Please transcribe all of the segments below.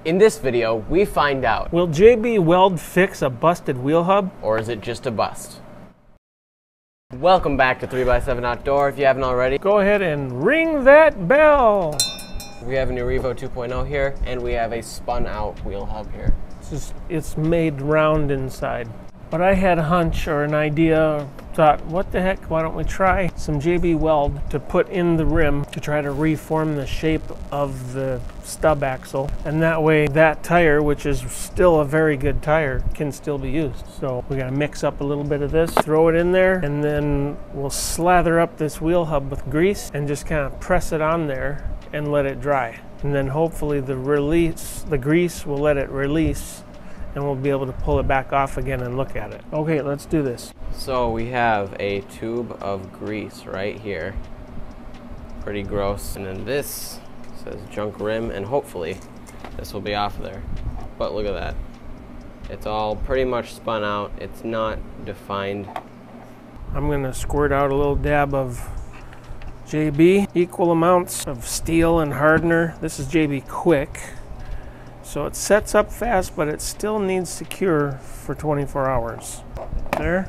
In this video, we find out, will J-B Weld fix a busted wheel hub? Or is it just a bust? Welcome back to 3x7 Outdoor. If you haven't already, Go ahead and ring that bell. we have a new Revo 2.0 here, and we have a spun out wheel hub here. It's made round inside. But I had a hunch or an idea, thought, what the heck, why don't we try some J-B Weld to put in the rim to try to reform the shape of the stub axle. And that way, that tire, which is still a very good tire, can still be used. So we gotta mix up a little bit of this, throw it in there, and then we'll slather up this wheel hub with grease and just kind of press it on there and let it dry. And then hopefully the grease will let it release, and we'll be able to pull it back off again and look at it. Okay, let's do this. So we have a tube of grease right here. Pretty gross. And then this says junk rim, and hopefully this will be off there. But look at that. It's all pretty much spun out. It's not defined. I'm gonna squirt out a little dab of J-B, equal amounts of steel and hardener. This is J-B Quick. So it sets up fast, but it still needs to cure for 24 hours. There.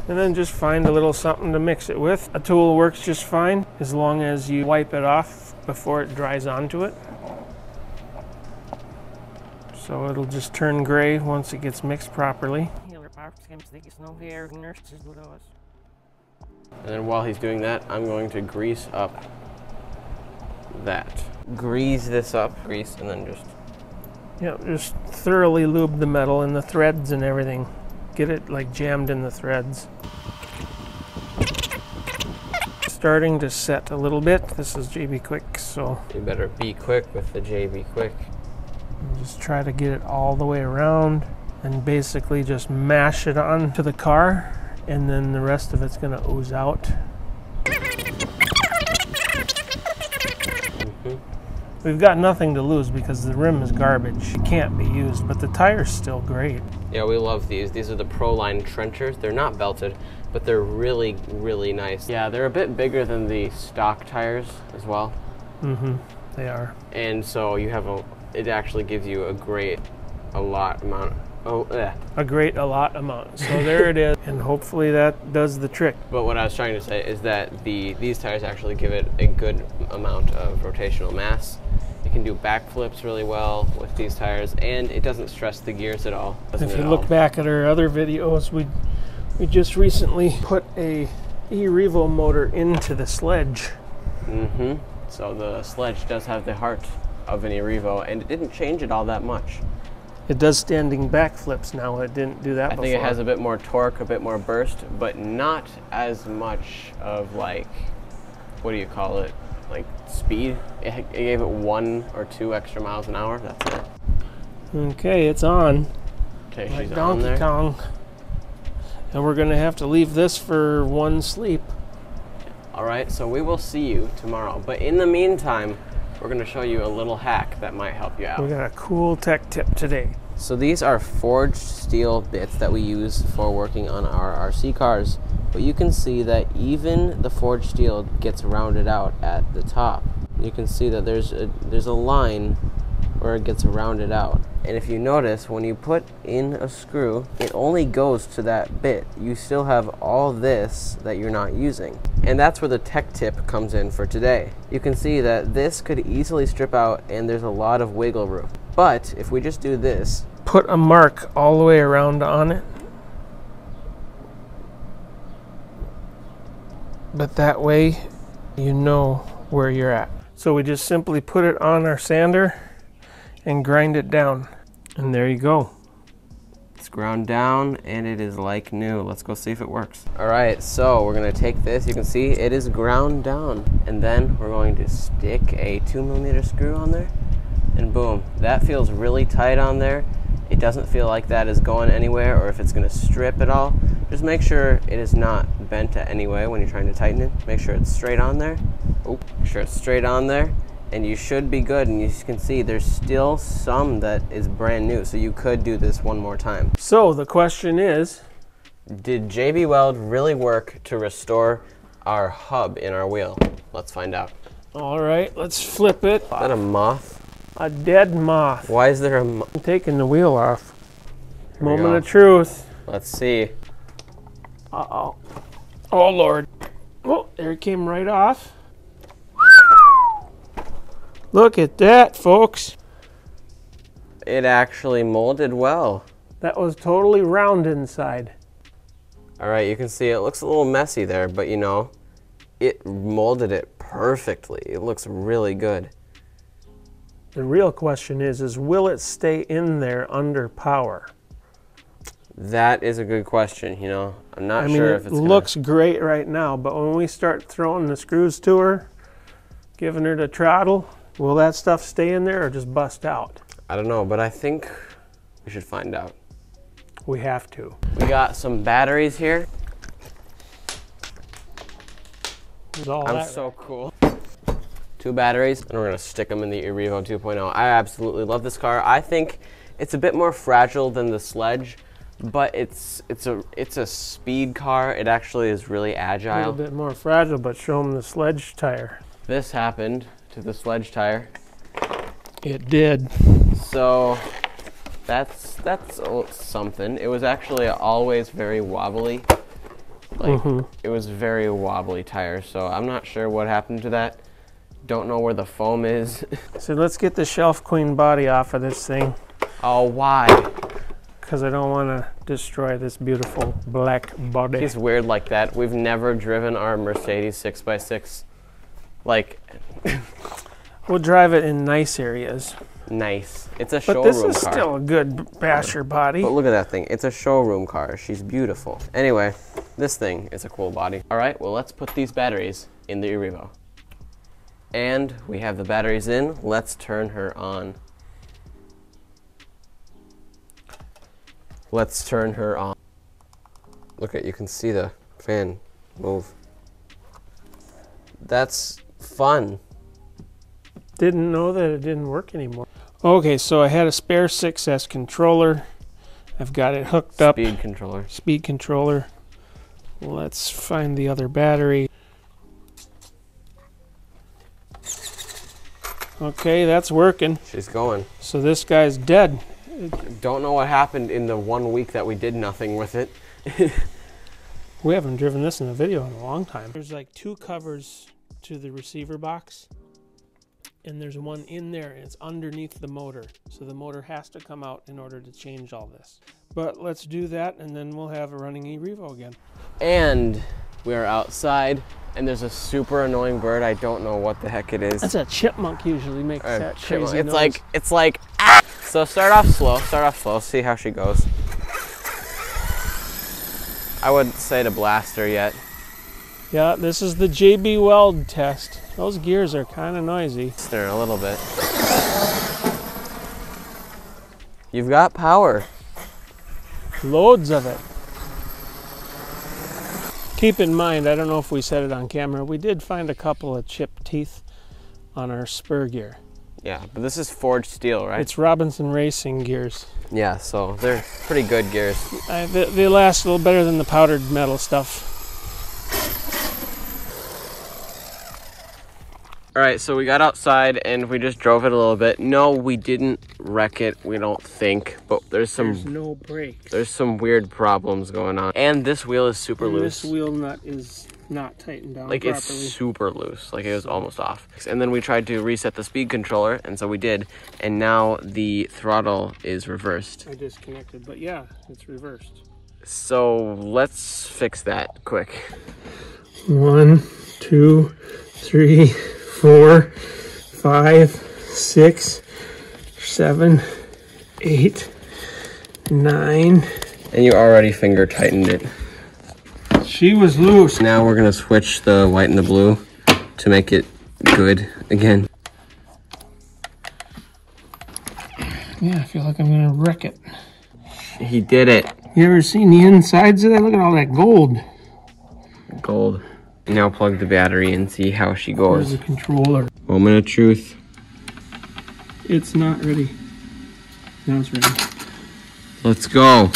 And then just find a little something to mix it with. A tool works just fine as long as you wipe it off before it dries onto it. So it'll just turn gray once it gets mixed properly. And then while he's doing that, I'm going to grease up that. Grease this up, grease, and then just thoroughly lube the metal and the threads and everything. Get it like jammed in the threads. Starting to set a little bit. This is J-B Quick, so you better be quick with the J-B Quick. Just try to get it all the way around and basically just mash it onto the car, and then the rest of it's gonna ooze out. We've got nothing to lose because the rim is garbage. It can't be used, but the tire's still great. Yeah, we love these. These are the Pro-Line trenchers. They're not belted, but they're really, really nice. Yeah, they're a bit bigger than the stock tires as well. They are. And so you have it actually gives you a lot amount. So there it is, and hopefully that does the trick. But what I was trying to say is that these tires actually give it a good amount of rotational mass. You can do backflips really well with these tires, and it doesn't stress the gears at all. If you look back at our other videos, we just recently put a e-Revo motor into the sledge. So the sledge does have the heart of an e-Revo, and it didn't change it all that much. It does standing backflips now. It didn't do that before. I think it has a bit more torque, a bit more burst, but not as much of, like, what do you call it? Like speed. It gave it 1 or 2 extra miles an hour. That's it. Okay, it's on. Okay, like she's on there. Donkey Kong. And we're gonna have to leave this for one sleep. All right, so we will see you tomorrow. But in the meantime, we're gonna show you a little hack that might help you out. We got a cool tech tip today. So these are forged steel bits that we use for working on our RC cars. But you can see that even the forged steel gets rounded out at the top. You can see that there's a line where it gets rounded out. And if you notice, when you put in a screw, it only goes to that bit. You still have all this that you're not using. And that's where the tech tip comes in for today. You can see that this could easily strip out, and there's a lot of wiggle room. But if we just do this, put a mark all the way around on it. But that way you know where you're at. So we just simply put it on our sander and grind it down. And there you go. It's ground down and it is like new. Let's go see if it works. All right, so we're gonna take this. You can see it is ground down. And then we're going to stick a 2mm screw on there, and boom. That feels really tight on there. It doesn't feel like that is going anywhere, or if it's gonna strip at all. Just make sure it is not bent any way when you're trying to tighten it. Make sure it's straight on there. Make sure it's straight on there, and you should be good. And you can see there's still some that is brand new, so you could do this one more time. So the question is, did J-B Weld really work to restore our hub in our wheel? Let's find out. All right, let's flip it. Is that a moth? A dead moth. Why is there a I'm taking the wheel off. we Moment go. of truth. Let's see. Uh-oh. Oh, Lord. Oh, there it came right off. Look at that, folks. It actually molded well. That was totally round inside. All right, you can see it looks a little messy there, but you know, it molded it perfectly. It looks really good. The real question is will it stay in there under power? That is a good question, you know. I'm not I mean, sure if it it's looks great right now, but when we start throwing the screws to her, giving her the throttle, will that stuff stay in there or just bust out? I don't know, but I think we should find out. We have to. We got some batteries here. I'm so cool. 2 batteries, and we're gonna stick them in the Erevo 2.0. I absolutely love this car. I think it's a bit more fragile than the Sledge, but it's a speed car. It actually is really agile. A little bit more fragile, but show them the Sledge tire. This happened to the Sledge tire. It did. So that's something. It was actually always very wobbly. Like it was very wobbly tire. So I'm not sure what happened to that. Don't know where the foam is. So let's get the Shelf Queen body off of this thing. Oh, why? Because I don't want to destroy this beautiful black body. He's weird like that. We've never driven our Mercedes 6x6. Like, we'll drive it in nice areas. nice. It's a But showroom this is car. still a good basher body. But look at that thing. It's a showroom car. She's beautiful. Anyway, this thing is a cool body. All right, well, let's put these batteries in the Erevo. And we have the batteries in. Let's turn her on. Let's turn her on. Look at, you can see the fan move. That's fun. Didn't know that it didn't work anymore. Okay, so I had a spare 6S controller. I've got it hooked up. Speed controller. Speed controller. Let's find the other battery. Okay, that's working. She's going. So this guy's dead. Don't know what happened in the 1 week that we did nothing with it. We haven't driven this in a video in a long time. There's like 2 covers to the receiver box, and there's one in there, and it's underneath the motor. So the motor has to come out in order to change all this. But let's do that, and then we'll have a running Erevo again. And we are outside, and there's a super annoying bird. I don't know what the heck it is. That's a chipmunk usually makes that crazy It's noise. it's like, ah! So start off slow, see how she goes. I wouldn't say to blast her yet. Yeah, this is the J-B Weld test. Those gears are kind of noisy. Stir a little bit. You've got power. Loads of it. Keep in mind, I don't know if we said it on camera, we did find a couple of chipped teeth on our spur gear. Yeah, but this is forged steel, right? It's Robinson Racing gears. Yeah, so they're pretty good gears. They last a little better than the powdered metal stuff. All right, so we got outside and we just drove it a little bit. No, we didn't wreck it, we don't think, but there's no brakes. There's some weird problems going on. And this wheel is super loose. This wheel nut is not tightened down like properly. It's super loose, like it was almost off. And then we tried to reset the speed controller, and so we did, and now the throttle is reversed. I disconnected, but yeah, it's reversed. So let's fix that quick. 1, 2, 3, 4, 5, 6, 7, 8, 9. And you already finger tightened it. She was loose. Now we're gonna switch the white and the blue to make it good again. Yeah, I feel like I'm gonna wreck it. He did it. You ever seen the insides of that? Look at all that gold. Gold. Now plug the battery and see how she goes. There's the controller. Moment of truth. It's not ready. Now it's ready. Let's go.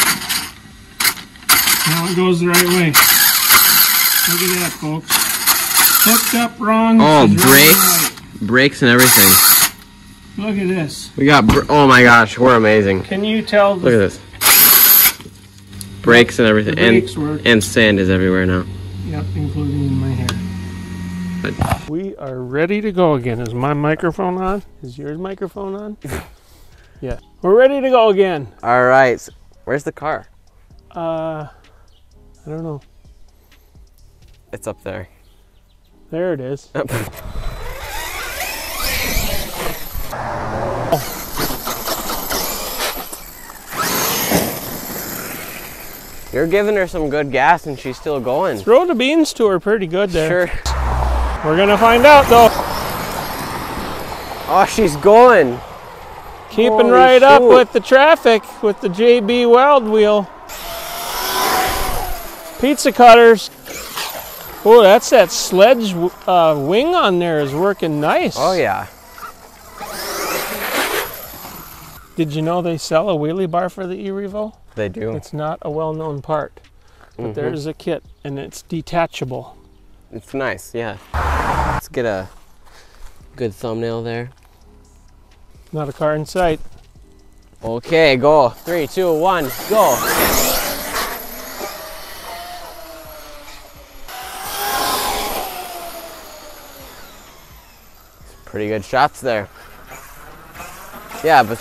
Now it goes the right way. Look at that, folks. Hooked up wrong. Oh, she's brakes. right. Brakes and everything. Look at this. We got, oh my gosh, we're amazing. Can you tell? Look at this. Brakes and everything. And sand is everywhere now. Yep, including in my hair. We are ready to go again. Is my microphone on? Is yours microphone on? Yeah. We're ready to go again. All right. So where's the car? I don't know. It's up there. There it is. You're giving her some good gas and she's still going. Throw the beans to her pretty good there. Sure. We're gonna find out though. Oh, she's going. Keeping right up with the traffic with the J-B Weld wheel. Pizza cutters. Oh, that's that sledge wing on there is working nice. Oh yeah. Did you know they sell a wheelie bar for the e-Revo? They do. It's not a well-known part, but there's a kit and it's detachable. It's nice, yeah. Let's get a good thumbnail there. Not a car in sight. Okay, go. 3, 2, 1, go. Pretty good shots there. Yeah, but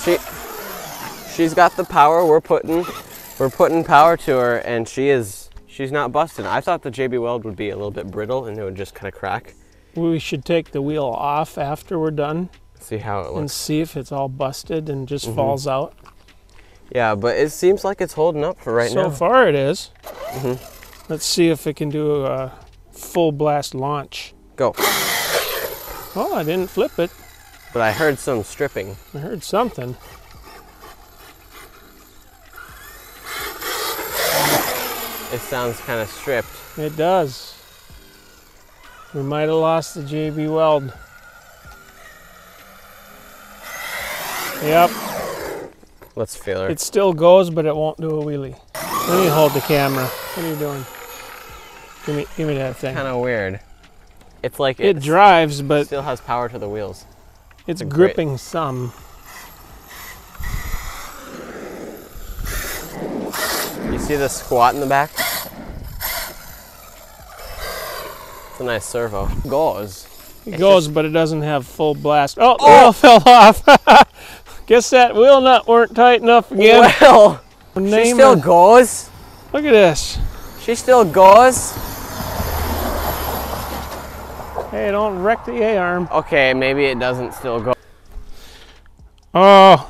she's got the power. We're putting power to her, and she's not busting. I thought the J-B Weld would be a little bit brittle and it would just kind of crack. We should take the wheel off after we're done. See how it looks. And see if it's all busted and just falls out. Yeah, but it seems like it's holding up for right now. So far it is. Let's see if it can do a full blast launch. Go. Oh, I didn't flip it. But I heard some stripping. I heard something. It sounds kind of stripped. It does. We might have lost the J-B Weld. Yep. Let's feel her. It still goes, but it won't do a wheelie. Let me hold the camera. What are you doing? Give me that thing. Kind of weird. It's like it drives, but still has power to the wheels. It's gripping some. You see the squat in the back? It's a nice servo. It goes, but it doesn't have full blast. Oh, the wheel fell off. Guess that wheel nut weren't tight enough again. Well, she still goes. Look at this. She still goes. Hey, don't wreck the A-arm. Okay, maybe it doesn't still go. Oh.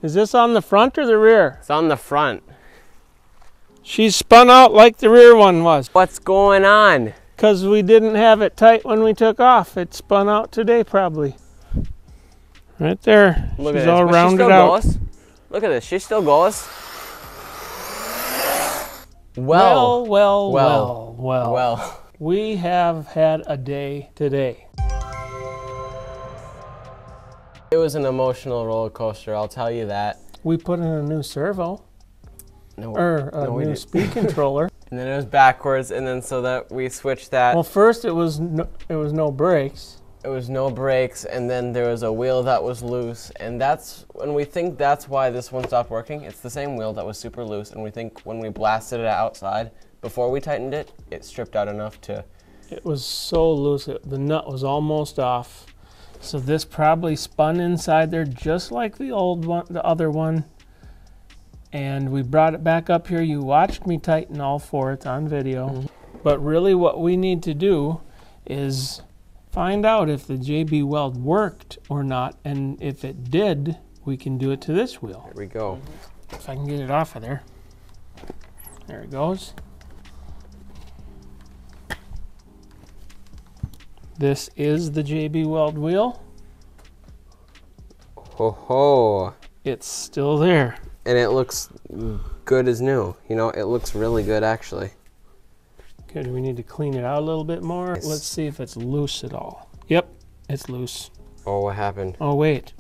Is this on the front or the rear? It's on the front. She's spun out like the rear one was. What's going on? Because we didn't have it tight when we took off. It spun out today probably. Right there. Look She's at all this. rounded out. Goes. Look at this. She still goes. Well. We have had a day today. It was an emotional roller coaster, I'll tell you that. We put in a new servo. No, new speed controller. And then it was backwards, and then so that we switched that. Well, first it was no brakes. It was no brakes, and then there was a wheel that was loose, and that's when we think that's why this one stopped working. It's the same wheel that was super loose, and we think when we blasted it outside, before we tightened it, it stripped out enough to... It was so loose, the nut was almost off. So this probably spun inside there just like the old one, the other one. And we brought it back up here. You watched me tighten all four. It's on video. But really what we need to do is find out if the J-B Weld worked or not. And if it did, we can do it to this wheel. Here we go. If I can get it off of there. There it goes. This is the J-B Weld wheel. Ho ho. It's still there. And it looks good as new. You know, it looks really good actually. Okay, do we need to clean it out a little bit more? Yes. Let's see if it's loose at all. Yep, it's loose. Oh, what happened? Oh, wait.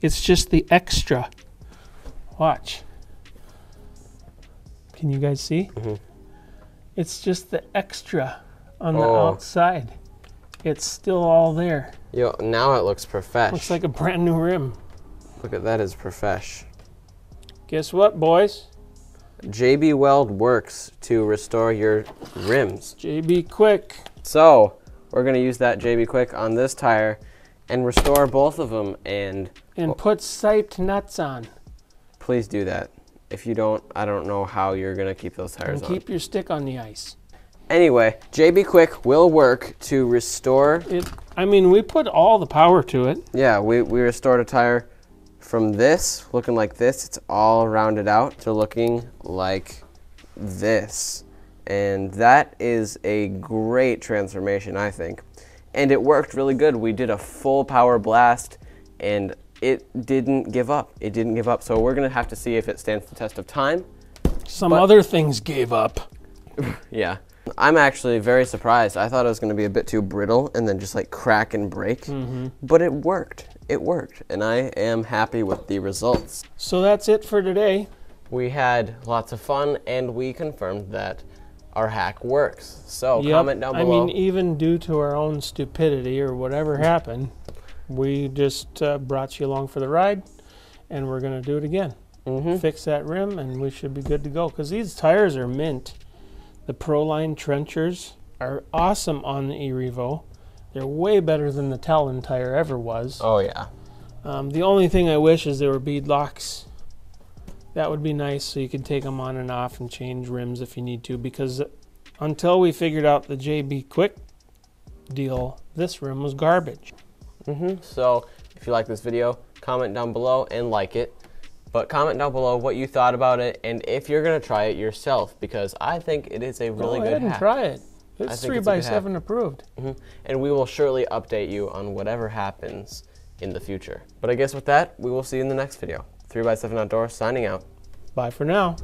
It's just the extra. Watch. Can you guys see? It's just the extra on the outside. it's still all there. Yo, now it looks profesh. Looks like a brand new rim. Look at that, is profesh. Guess what, boys? J-B Weld works to restore your rims. J-B Quick. So we're gonna use that J-B Quick on this tire and restore both of them. And put siped nuts on. Please do that. If you don't, I don't know how you're gonna keep those tires on. And keep your stick on the ice. Anyway, J-B Quick will work to restore it. I mean, we put all the power to it. Yeah, we restored a tire from this, looking like this. It's all rounded out to looking like this. And that is a great transformation, I think. And it worked really good. We did a full power blast and it didn't give up. It didn't give up. So we're gonna have to see if it stands the test of time. Some other things gave up. Yeah. I'm actually very surprised. I thought it was going to be a bit too brittle and then just like crack and break. But it worked. It worked. And I am happy with the results. So that's it for today. We had lots of fun and we confirmed that our hack works. So comment down below. I mean, even due to our own stupidity or whatever happened, we just brought you along for the ride and we're going to do it again. Fix that rim and we should be good to go, because these tires are mint. The Proline trenchers are awesome on the eRevo. They're way better than the Talon tire ever was. Oh yeah. The only thing I wish is there were bead locks. That would be nice, so you can take them on and off and change rims if you need to, because until we figured out the J-B Quick deal, this rim was garbage. So if you like this video, comment down below and like it. But comment down below what you thought about it and if you're going to try it yourself, because I think it is a really good hack. Go ahead and try it. It's 3x7 approved. And we will surely update you on whatever happens in the future. But I guess with that, we will see you in the next video. 3x7 Outdoors signing out. Bye for now.